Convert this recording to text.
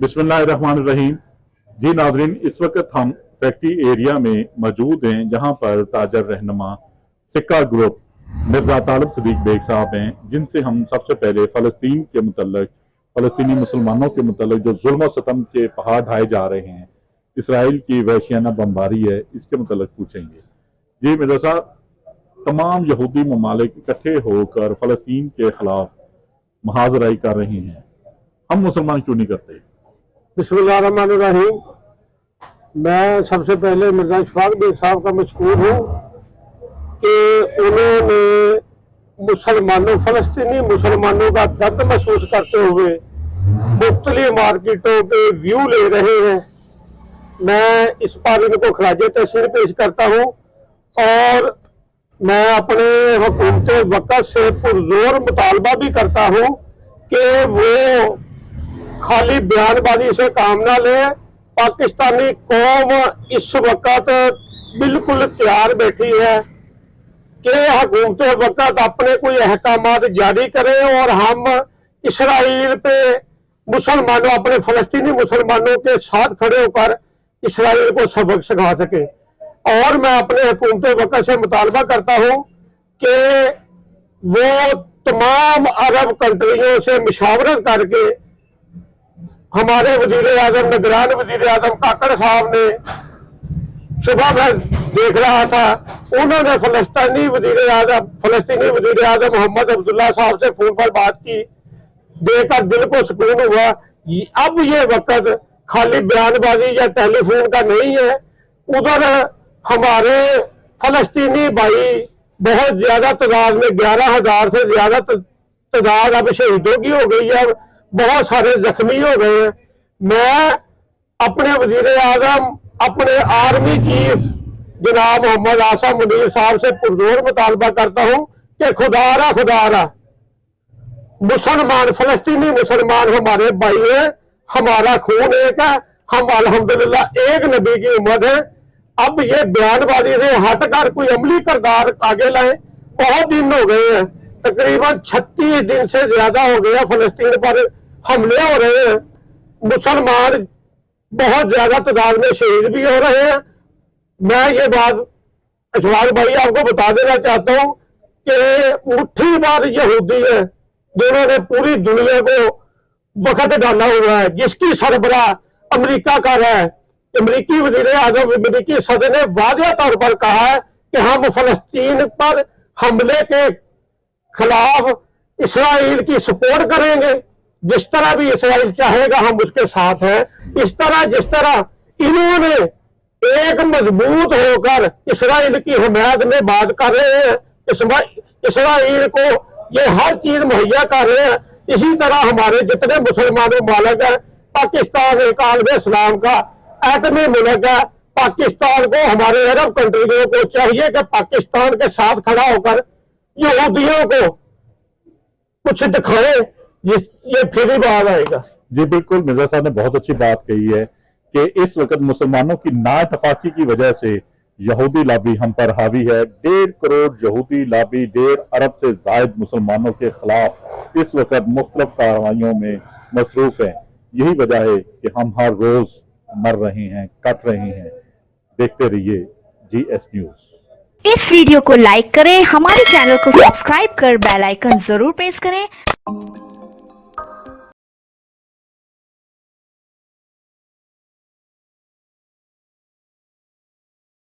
बिस्मिल्लाहिर्रहमानिर्रहीम। जी नाजरीन, इस वक्त हम फैक्ट्री एरिया में मौजूद हैं जहां पर ताजर रहनुमा सिक्का ग्रुप मिर्जा तालिब सदीक बेग साहब हैं, जिनसे हम सबसे पहले फ़लस्तीन के मुतल्लिक, फ़लस्तीनी मुसलमानों के मुतल्लिक जो जुल्म सतम के पहाड़ ढाए जा रहे हैं, इसराइल की वहशियाना बमबारी है, इसके मुतल्लिक पूछेंगे। जी मिर्जा साहब, तमाम यहूदी ममालिक इकट्ठे होकर फ़लस्तीन के खिलाफ मुहाजराई कर रही हैं, हम मुसलमान क्यों नहीं करते? बिस्मिल्लाहिर्रहमानिर्रहीम। मैं सबसे पहले मिर्जा इशफाक बेग साहब का मशकूर हूँ कि उन्होंने मुसलमानों फ़लस्तीनी मुसलमानों का दर्द महसूस करते हुए मुख्तलिफ मार्केटों के व्यू ले रहे हैं। मैं इस पर इनको खराज तहसीन पेश करता हूँ और मैं अपने हुकूमत वक़्त से पुरजोर मुतालबा भी करता हूँ कि वो खाली बयानबाजी से काम ना ले। पाकिस्तानी कौम इस वक्त बिल्कुल तैयार बैठी है कि हुकूमत वक्त अपने कोई अहकामात जारी करें और हम इसराइल पे मुसलमानों, अपने फ़लस्तीनी मुसलमानों के साथ खड़े होकर इसराइल को सबक सिखा सके। और मैं अपने हुकूमत वक्त से मुतालबा करता हूँ कि वो तमाम अरब कंट्रियों से मशावरत करके, हमारे वजीर आजम, निगरान वजीर आजम काकड़ साहब ने, सुबह मैं देख रहा था, उन्होंने फ़लस्तीनी वजीर आजम मोहम्मद अब्दुल्ला साहब से फोन पर बात की, देखकर दिल को सुकून हुआ। अब ये वक्त खाली बयानबाजी या टेलीफोन का नहीं है। उधर हमारे फ़लस्तीनी भाई बहुत ज्यादा तादाद में, 11,000 से ज्यादा तादाद अब शहीदों की हो गई है, बहुत सारे जख्मी हो गए हैं। मैं अपने वजीर आजम, अपने आर्मी चीफ जनाब मोहम्मद आसिम मुनीर साहब से पुरजोर मुतालबा करता हूँ कि खुदारा मुसलमान, फ़लस्तीनी मुसलमान हमारे भाई हैं, हमारा खून एक है, हम अल्हम्दुलिल्लाह एक नबी की उम्मत है। अब ये बयानबाजी से हटकर कोई अमली किरदार आगे लाए। बहुत दिन हो गए हैं, तकरीबन 36 दिन से ज्यादा हो गया फ़लस्तीन पर हमले हो रहे हैं, मुसलमान बहुत ज्यादा तादाद में शहीद भी हो रहे हैं। मैं ये बात इशफाक भाई आपको बता देना चाहता हूँ कि मुट्ठी भर यहूदी है जिन्होंने पूरी दुनिया को वक्त डाला हुआ है, जिसकी सरबराह अमेरिका कर रहा है। अमेरिकी वजीर आजम, अमेरिकी सदर ने वाज़ेह तौर पर कहा है कि हम फ़लस्तीन पर हमले के खिलाफ इसराइल की सपोर्ट करेंगे। जिस तरह भी इसराइल चाहेगा हम उसके साथ हैं। इस तरह जिस तरह इन्होंने एक मजबूत होकर इसराइल की हिमायत में बात कर रहे हैं, इसराइल को ये हर चीज मुहैया कर रहे हैं, इसी तरह हमारे जितने मुसलमान मुमालिक हैं, पाकिस्तान एक आलम इस्लाम का एटमी मुल्क है, पाकिस्तान को, हमारे अरब कंट्रियों को चाहिए कि पाकिस्तान के साथ खड़ा होकर यहूदियों को कुछ दिखाए, ये फिर ही बात आएगा। जी बिल्कुल, मिर्जा साहब ने बहुत अच्छी बात कही है कि इस वक्त मुसलमानों की नाइतफाकी की वजह से यहूदी लाबी हम पर हावी है। 1.5 करोड़ यहूदी लाबी 1.5 अरब से जायद मुसलमानों के खिलाफ इस वक्त मुख्तलिफ कार्रवाइयों में मसरूफ है। यही वजह है कि हम हर रोज मर रहे हैं, कट रहे हैं। देखते रहिए GS न्यूज। इस वीडियो को लाइक करें, हमारे चैनल को सब्सक्राइब कर बेल आइकन जरूर प्रेस करें